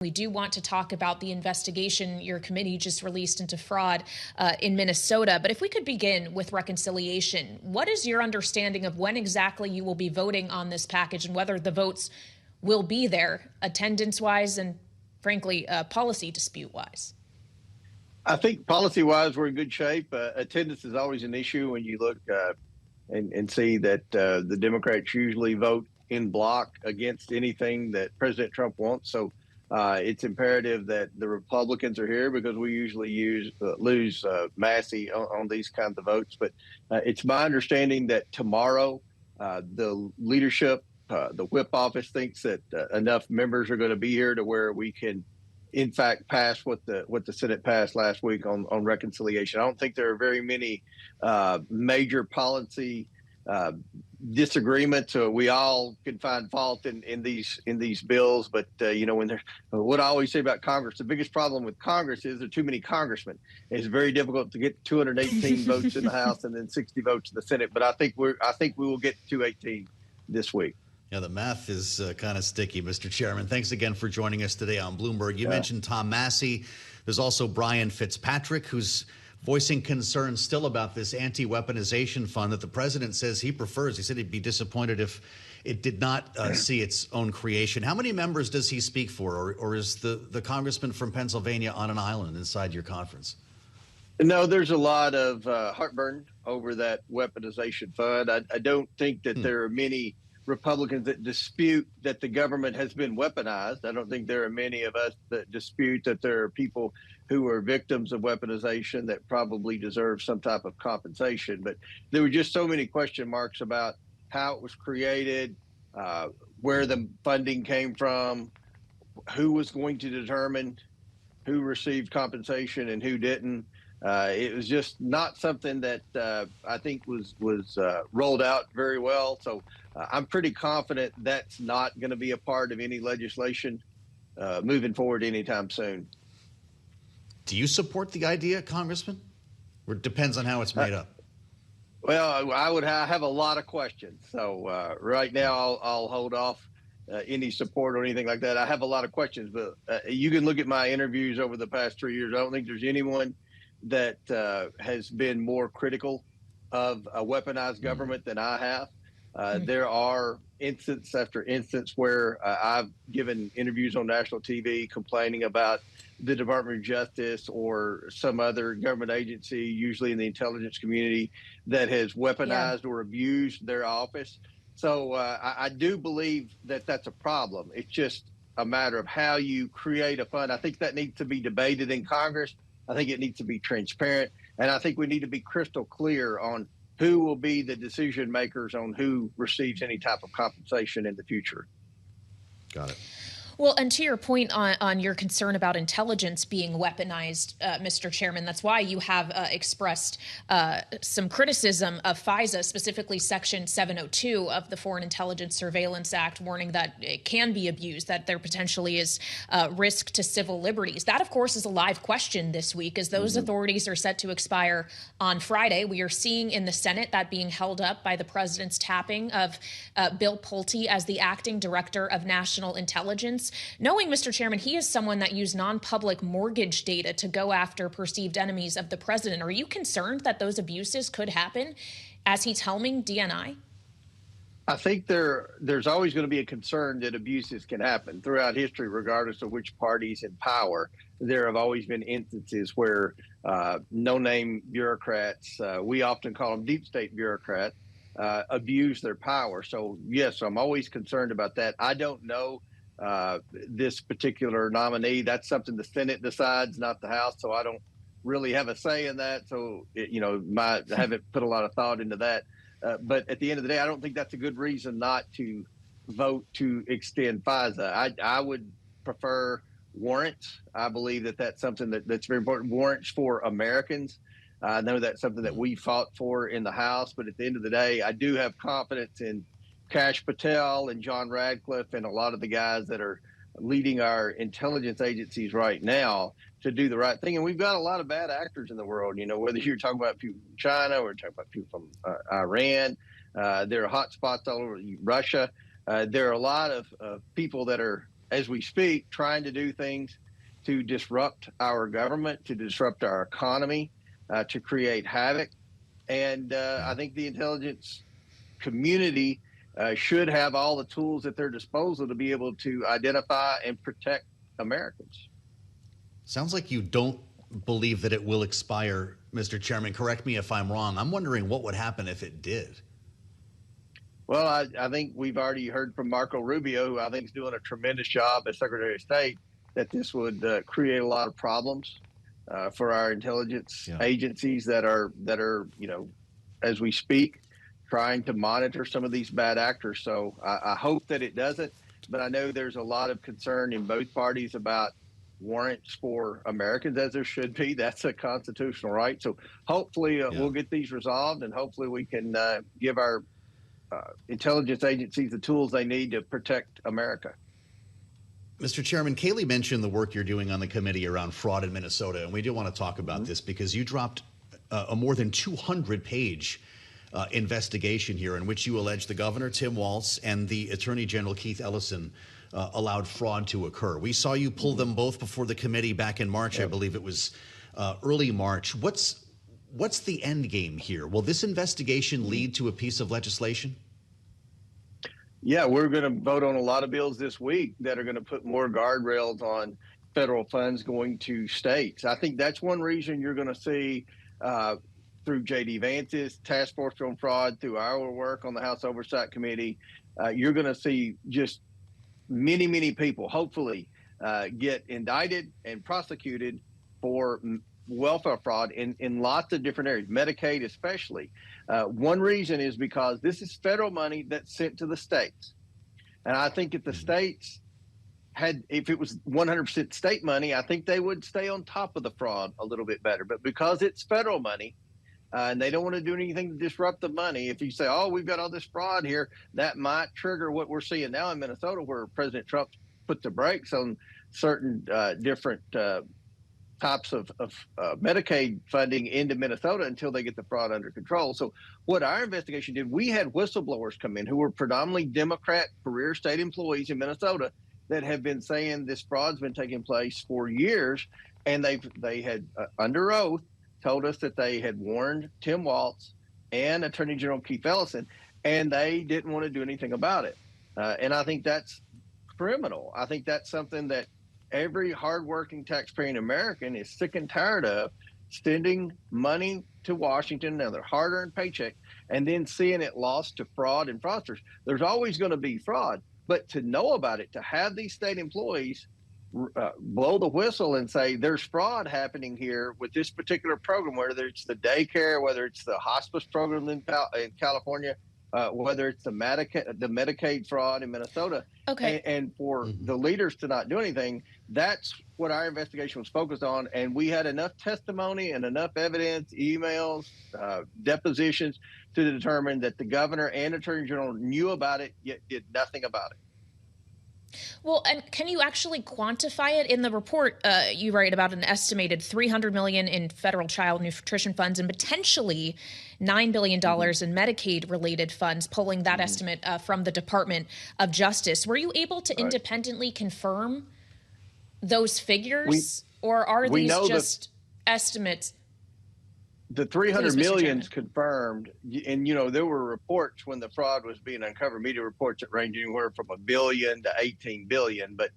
We do want to talk about the investigation your committee just released into fraud in Minnesota. But if we could begin with reconciliation, what is your understanding of when exactly you will be voting on this package and whether the votes will be there, attendance-wise and, frankly, policy dispute-wise? I think policy-wise, we're in good shape. Attendance is always an issue when you look and see that the Democrats usually vote in block against anything that President Trump wants. So it's imperative that the Republicans are here because we usually lose Massey on these kinds of votes. But it's my understanding that tomorrow the leadership, the whip office thinks that enough members are going to be here to where we can, in fact, pass what the Senate passed last week on reconciliation. I don't think there are very many major policy disagreements. We all can find fault in these bills, but what I always say about Congress, the biggest problem with Congress is there are too many congressmen. It's very difficult to get 218 votes in the House and then 60 votes in the Senate. But I think we will get 218 this week. Yeah, the math is kind of sticky, Mr. Chairman. Thanks again for joining us today on Bloomberg. You mentioned Tom Massey. There's also Brian Fitzpatrick, who's voicing concerns still about this anti-weaponization fund that the president says he prefers. He said he'd be disappointed if it did not see its own creation. How many members does he speak for, or is the congressman from Pennsylvania on an island inside your conference? No, there's a lot of heartburn over that weaponization fund. I don't think that there are many Republicans that dispute that the government has been weaponized. I don't think there are many of us that dispute that there are people who are victims of weaponization that probably deserve some type of compensation. But there were just so many question marks about how it was created, where the funding came from, who was going to determine who received compensation and who didn't. It was just not something that I think was rolled out very well. So I'm pretty confident that's not going to be a part of any legislation moving forward anytime soon. Do you support the idea, Congressman? Or it depends on how it's made up? Well, I have a lot of questions. So right now I'll hold off any support or anything like that. I have a lot of questions, but you can look at my interviews over the past 3 years. I don't think there's anyone that has been more critical of a weaponized government than I have. There are instance after instance where I've given interviews on national TV complaining about the Department of Justice or some other government agency, usually in the intelligence community, that has weaponized or abused their office. So I do believe that that's a problem. It's just a matter of how you create a fund. I think that needs to be debated in Congress. I think it needs to be transparent. And I think we need to be crystal clear on who will be the decision makers on who receives any type of compensation in the future. Got it. Well, and to your point on your concern about intelligence being weaponized, Mr. Chairman, that's why you have expressed some criticism of FISA, specifically Section 702 of the Foreign Intelligence Surveillance Act, warning that it can be abused, that there potentially is risk to civil liberties. That, of course, is a live question this week as those authorities are set to expire on Friday. We are seeing in the Senate that being held up by the president's tapping of Bill Pulte as the acting director of national intelligence. Knowing, Mr. Chairman, he is someone that used non-public mortgage data to go after perceived enemies of the president. Are you concerned that those abuses could happen as he's helming DNI? I think there's always going to be a concern that abuses can happen throughout history, regardless of which party's in power. There have always been instances where no-name bureaucrats, we often call them deep state bureaucrats, abuse their power. So, yes, I'm always concerned about that. I don't know this particular nominee. That's something the Senate decides, not the House. So I don't really have a say in that. So, I haven't put a lot of thought into that. But at the end of the day, I don't think that's a good reason not to vote to extend FISA. I would prefer warrants. I believe that that's something that's very important. Warrants for Americans. I know that's something that we fought for in the House. But at the end of the day, I do have confidence in Kash Patel and John Radcliffe and a lot of the guys that are leading our intelligence agencies right now to do the right thing. And we've got a lot of bad actors in the world, whether you're talking about people from China or talking about people from Iran. There are hot spots all over Russia. There are a lot of people that are as we speak, trying to do things to disrupt our government, to disrupt our economy, to create havoc. And I think the intelligence community should have all the tools at their disposal to be able to identify and protect Americans. Sounds like you don't believe that it will expire, Mr. Chairman. Correct me if I'm wrong. I'm wondering what would happen if it did. Well, I think we've already heard from Marco Rubio, who I think is doing a tremendous job as Secretary of State, that this would create a lot of problems for our intelligence agencies that are, as we speak, trying to monitor some of these bad actors. So I hope that it doesn't, but I know there's a lot of concern in both parties about warrants for Americans, as there should be. That's a constitutional right. So hopefully we'll get these resolved, and hopefully we can give our intelligence agencies the tools they need to protect America. Mr. Chairman, Kayleigh mentioned the work you're doing on the committee around fraud in Minnesota, and we do want to talk about this because you dropped a more than 200-page investigation here in which you allege the governor, Tim Walz, and the Attorney General, Keith Ellison, allowed fraud to occur. We saw you pull them both before the committee back in March. I believe it was early March. What's the end game here? Will this investigation lead to a piece of legislation? Yeah, we're going to vote on a lot of bills this week that are going to put more guardrails on federal funds going to states. I think that's one reason you're going to see through J.D. Vance's task force on fraud, through our work on the House Oversight Committee, you're going to see just many, many people, hopefully, get indicted and prosecuted for welfare fraud in lots of different areas, Medicaid especially. One reason is because this is federal money that's sent to the states. And I think if the states if it was 100% state money, I think they would stay on top of the fraud a little bit better. But because it's federal money, and they don't want to do anything to disrupt the money, if you say, oh, we've got all this fraud here, that might trigger what we're seeing now in Minnesota, where President Trump put the brakes on certain different types of Medicaid funding into Minnesota until they get the fraud under control. So what our investigation did, we had whistleblowers come in who were predominantly Democrat career state employees in Minnesota that have been saying this fraud's been taking place for years. And they had, under oath, told us that they had warned Tim Walz and Attorney General Keith Ellison, and they didn't want to do anything about it. And I think that's criminal. I think that's something that every hardworking taxpaying American is sick and tired of, sending money to Washington, now their hard-earned paycheck, and then seeing it lost to fraud and fraudsters. There's always going to be fraud, but to know about it, to have these state employees blow the whistle and say there's fraud happening here with this particular program, whether it's the daycare, whether it's the hospice program in California, whether it's the Medicaid fraud in Minnesota, and for the leaders to not do anything, that's what our investigation was focused on. And we had enough testimony and enough evidence, emails, depositions, to determine that the governor and attorney general knew about it, yet did nothing about it. Well, and can you actually quantify it? In the report, you write about an estimated $300 million in federal child nutrition funds and potentially $9 billion in Medicaid-related funds, pulling that estimate from the Department of Justice. Were you able to independently confirm those figures, or are these just estimates? The $300 million's confirmed, and there were reports when the fraud was being uncovered, media reports that range anywhere from $1 billion to $18 billion. But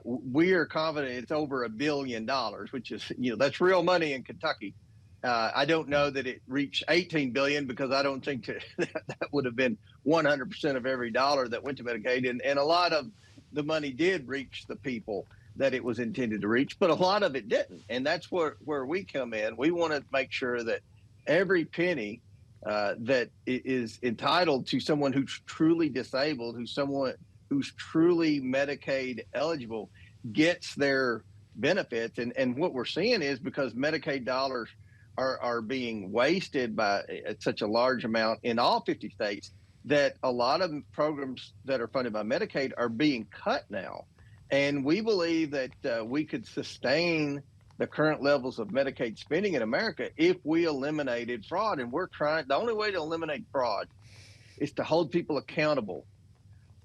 we are confident it's over $1 billion, which is that's real money in Kentucky. I don't know that it reached $18 billion because I don't think that would have been 100% of every dollar that went to Medicaid, and a lot of the money did reach the people that it was intended to reach, but a lot of it didn't. And that's where we come in. We want to make sure that every penny that is entitled to someone who's truly disabled, who's truly Medicaid eligible, gets their benefits. And what we're seeing is because Medicaid dollars are being wasted by such a large amount in all 50 states, that a lot of programs that are funded by Medicaid are being cut now. And we believe that we could sustain the current levels of Medicaid spending in America if we eliminated fraud. And the only way to eliminate fraud is to hold people accountable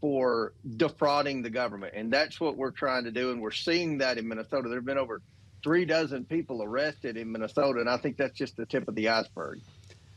for defrauding the government. And that's what we're trying to do. And we're seeing that in Minnesota. There have been over 36 people arrested in Minnesota. And I think that's just the tip of the iceberg.